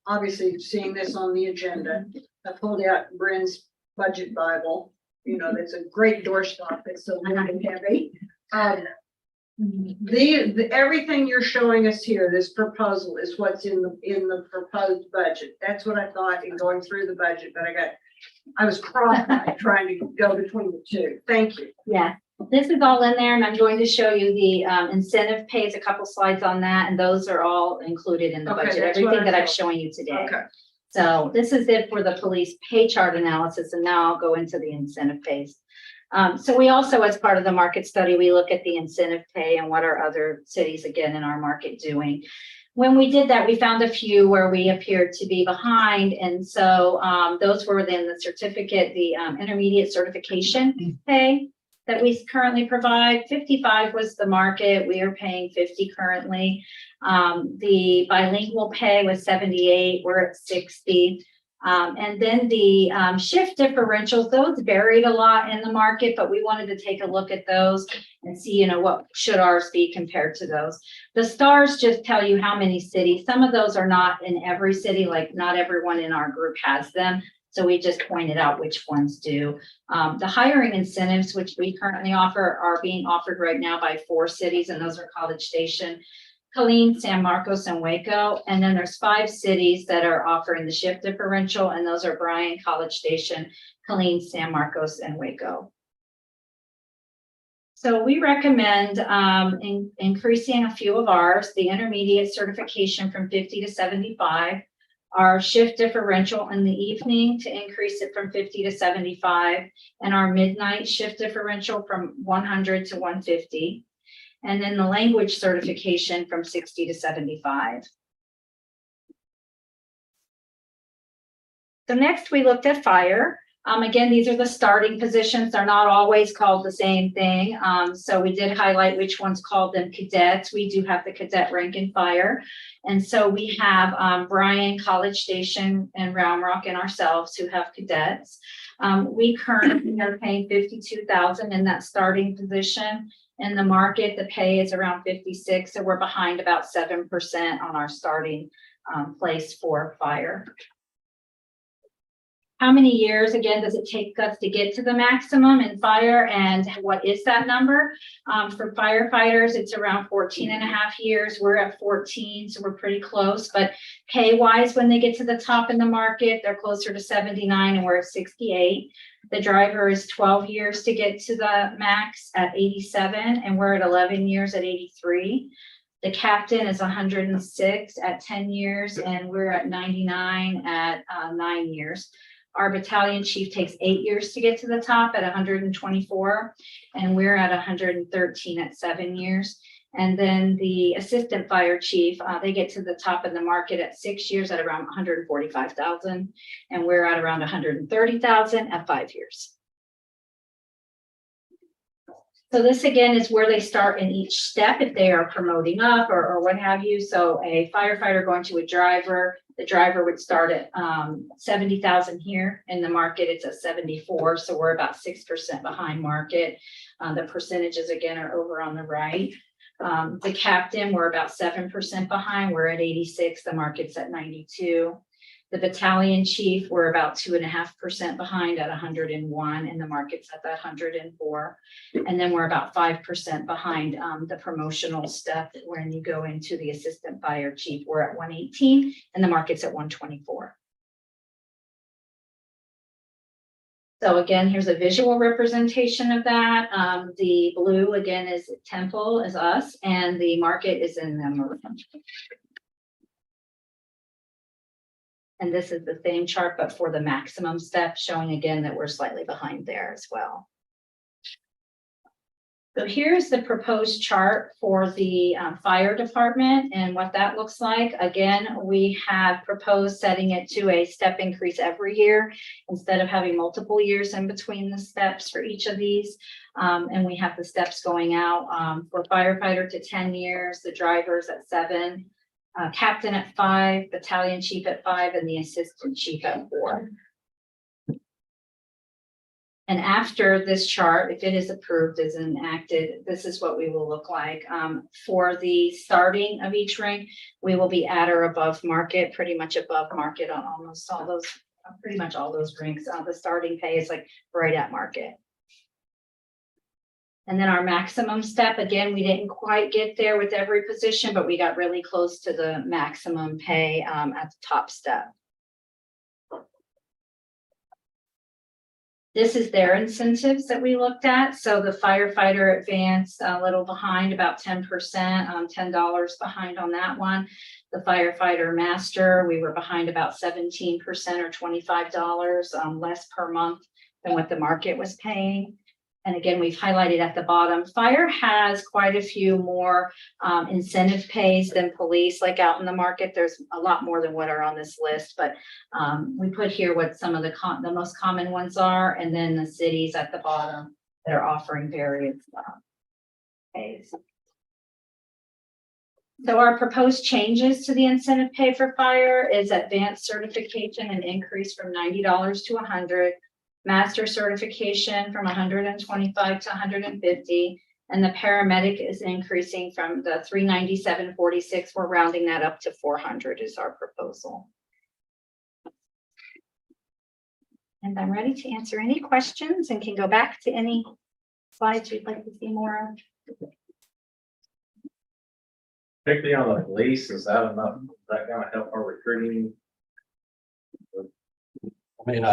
obviously seeing this on the agenda, I pulled out Bryn's budget Bible. You know, that's a great doorstop. It's so light and heavy. Everything you're showing us here, this proposal is what's in the proposed budget. That's what I thought in going through the budget, but I was cross-eyed trying to go between the two. Thank you. Yeah, this is all in there, and I'm going to show you the incentive pays, a couple slides on that, and those are all included in the Okay, budget, that's what everything I that I'm thought. showing you today. Okay. So this is it for the police pay chart analysis, and now I'll go into the incentive pays. So we also, as part of the market study, we look at the incentive pay and what are other cities, again, in our market doing. When we did that, we found a few where we appeared to be behind. And so those were then the certificate, the intermediate certification pay that we currently provide. 55 was the market. We are paying 50 currently. The bilingual pay was 78. We're at 60. And then the shift differentials, those varied a lot in the market, but we wanted to take a look at those and see, you know, what should ours be compared to those. The stars just tell you how many cities. Some of those are not in every city, like not everyone in our group has them. So we just pointed out which ones do. The hiring incentives, which we currently offer, are being offered right now by 4 cities, and those are College Station, Killeen, San Marcos, and Waco. And then there's 5 cities that are offering the shift differential, and those are Bryan, College Station, Killeen, San Marcos, and Waco. So we recommend increasing a few of ours, the intermediate certification from 50 to 75, our shift differential in the evening to increase it from 50 to 75, and our midnight shift differential from 100 to 150. And then the language certification from 60 to 75. So next we looked at fire. Again, these are the starting positions. They're not always called the same thing. So we did highlight which ones called them cadets. We do have the cadet rank in fire. And so we have Bryan, College Station, and Round Rock, and ourselves who have cadets. We currently are paying $52,000 in that starting position. In the market, the pay is around 56, so we're behind about 7% on our starting place for fire. How many years, again, does it take us to get to the maximum in fire, and what is that number? For firefighters, it's around 14 and a half years. We're at 14, so we're pretty close, but pay-wise, when they get to the top in the market, they're closer to 79, and we're at 68. The driver is 12 years to get to the max at 87, and we're at 11 years at 83. The captain is 106 at 10 years, and we're at 99 at 9 years. Our battalion chief takes 8 years to get to the top at 124, and we're at 113 at 7 years. And then the assistant fire chief, they get to the top of the market at 6 years at around 145,000, and we're at around 130,000 at 5 years. So this again is where they start in each step if they are promoting up or what have you. So a firefighter going to a driver, the driver would start at 70,000 here. In the market, it's at 74, so we're about 6% behind market. The percentages again are over on the right. The captain, we're about 7% behind. We're at 86. The market's at 92. The battalion chief, we're about 2.5% behind at 101, and the market's at that 104. And then we're about 5% behind the promotional step when you go into the assistant fire chief. We're at 118 and the market's at 124. So again, here's a visual representation of that. The blue again is Temple is us, and the market is in the maroon. And this is the same chart, but for the maximum step, showing again that we're slightly behind there as well. So here's the proposed chart for the fire department and what that looks like. Again, we have proposed setting it to a step increase every year instead of having multiple years in between the steps for each of these. And we have the steps going out for firefighter to 10 years, the drivers at 7, captain at 5, battalion chief at 5, and the assistant chief at 4. And after this chart, if it is approved, is enacted, this is what we will look like. For the starting of each rank, we will be at or above market, pretty much above market on almost all those, pretty much all those ranks. The starting pay is like right at market. And then our maximum step, again, we didn't quite get there with every position, but we got really close to the maximum pay at the top step. This is their incentives that we looked at. So the firefighter advanced a little behind, about 10%, $10 behind on that one. The firefighter master, we were behind about 17% or $25 less per month than what the market was paying. And again, we've highlighted at the bottom, fire has quite a few more incentive pays than police. Like out in the market, there's a lot more than what are on this list, but we put here what some of the most common ones are, and then the cities at the bottom that are offering various pays. So our proposed changes to the incentive pay for fire is advanced certification and increase from $90 to $100. Master certification from 125 to 150, and the paramedic is increasing from the 397.46. We're rounding that up to 400 is our proposal. And I'm ready to answer any questions and can go back to any slides you'd like to see more of. Particularly on the police, is that enough? Is that gonna help our recruiting? I mean,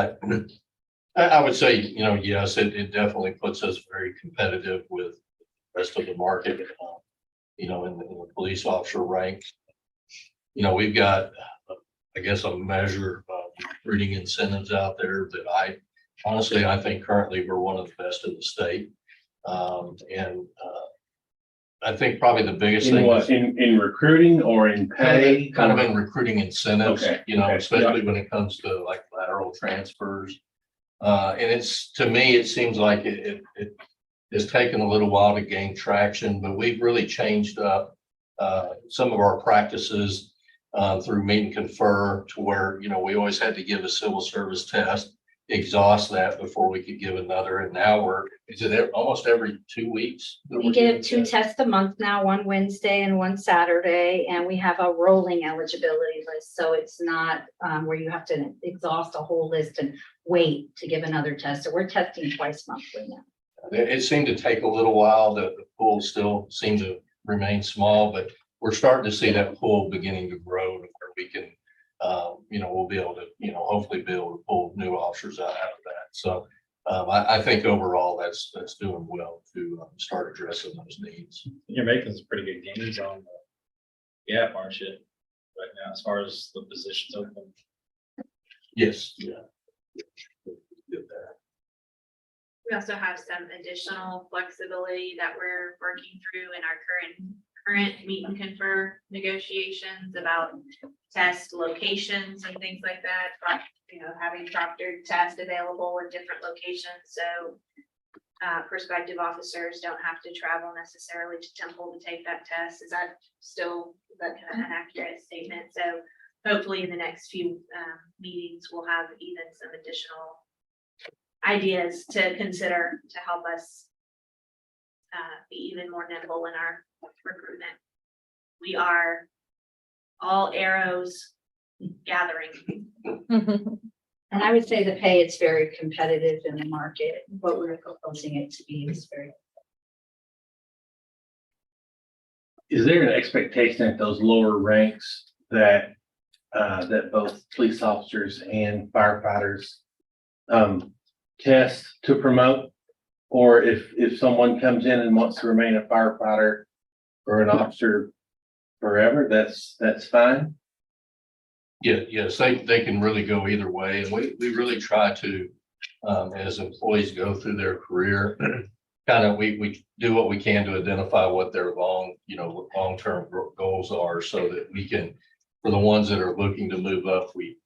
I would say, you know, yes, it definitely puts us very competitive with the rest of the market, you know, in the police officer ranks. You know, we've got, I guess, a measure of recruiting incentives out there that I think currently we're one of the best in the state. I think probably the biggest In thing what, is in recruiting or in pay? kind of in recruiting incentives, Okay, you know, okay, especially when it comes to like lateral transfers. And it's, to me, it seems like it has taken a little while to gain traction, but we've really changed up some of our practices through meet and confer to where, you know, we always had to give a civil service test, exhaust that before we could give another. And now is it almost every 2 weeks? that We we're give giving 2 tests? tests a month now, one Wednesday and one Saturday, and we have a rolling eligibility list. So it's not where you have to exhaust a whole list and wait to give another test. So we're testing twice monthly now. It seemed to take a little while. The pool still seemed to remain small, but we're starting to see that pool beginning to grow to where we can, you know, we'll be able to, you know, hopefully be able to pull new officers out of that. So I think overall that's doing well to start addressing those needs. You're making some pretty good gains on the gap, aren't you? Right now, as far as the positions open. Yes, yeah. Good there. We also have some additional flexibility that we're working through in our current meet and confer negotiations about test locations and things like that. You know, having proctored tests available in different locations, so prospective officers don't have to travel necessarily to Temple to take that test. Is that kind of an accurate statement? So hopefully in the next few meetings, we'll have even some additional ideas to consider to help us be even more nimble in our recruitment. We are all arrows gathering. And I would say the pay is very competitive in the market. What we're proposing it to be is very. Is there an expectation at those lower ranks that, that both police officers and firefighters test to promote? Or if someone comes in and wants to remain a firefighter or an officer forever, that's fine? Yeah, yes, they can really go either way, and we really try to, as employees go through their career, kind of, we do what we can to identify what their long-term goals are, so that we can, for the ones that are looking to move up, we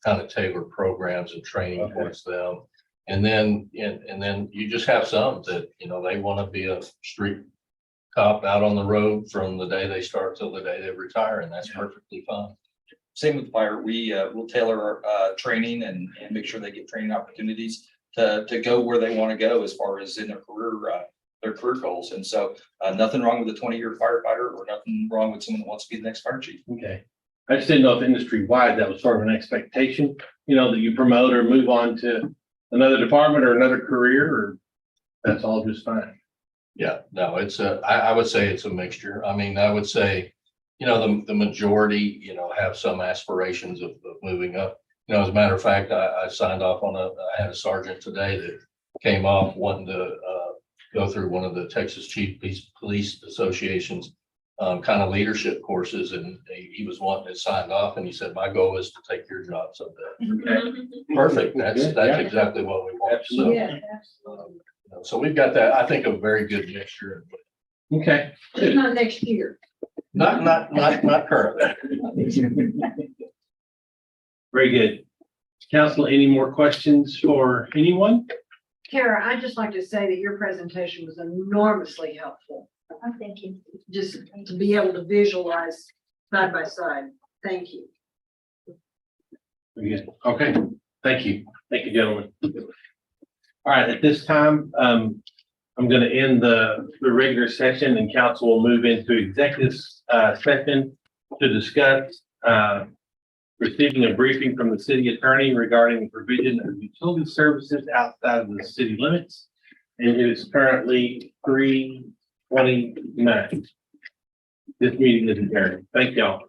kind of tailor programs and training Okay. towards them. And then you just have some that, they want to be a street cop out on the road from the day they start till the day they retire, and that's perfectly fine. Same with fire. We will tailor our training and make sure they get training opportunities to go where they want to go as far as in their career goals. And so nothing wrong with a 20-year firefighter, or nothing wrong with someone that wants to be the next fire chief. Okay. I just didn't know if industry-wide that was sort of an expectation, that you promote or move on to another department or another career, or that's all just fine. Yeah, no, I would say it's a mixture. I mean, I would say, the majority, have some aspirations of moving up. As a matter of fact, I signed off on I had a sergeant today that came off wanting to go through one of the Texas Chief Police Association's kind of leadership courses, and he was wanting it signed off, and he said, my goal is to take your job someday. Okay. Perfect. That's Yeah. exactly what we want. So, Yeah, absolutely. so we've got that, I think, a very good mixture. Okay. It's not next year. Not currently. Very good. Council, any more questions for anyone? Kara, I'd just like to say that your presentation was enormously helpful, Oh, thank you. just to be able to visualize side by side. Thank you. Very good. Okay, thank you. Thank you, gentlemen. All right, at this time, I'm going to end the regular session, and council will move into executive session to discuss receiving a briefing from the city attorney regarding the provision of utility services outside of the city limits. And it is currently 3:29. This meeting is adjourned. Thank y'all.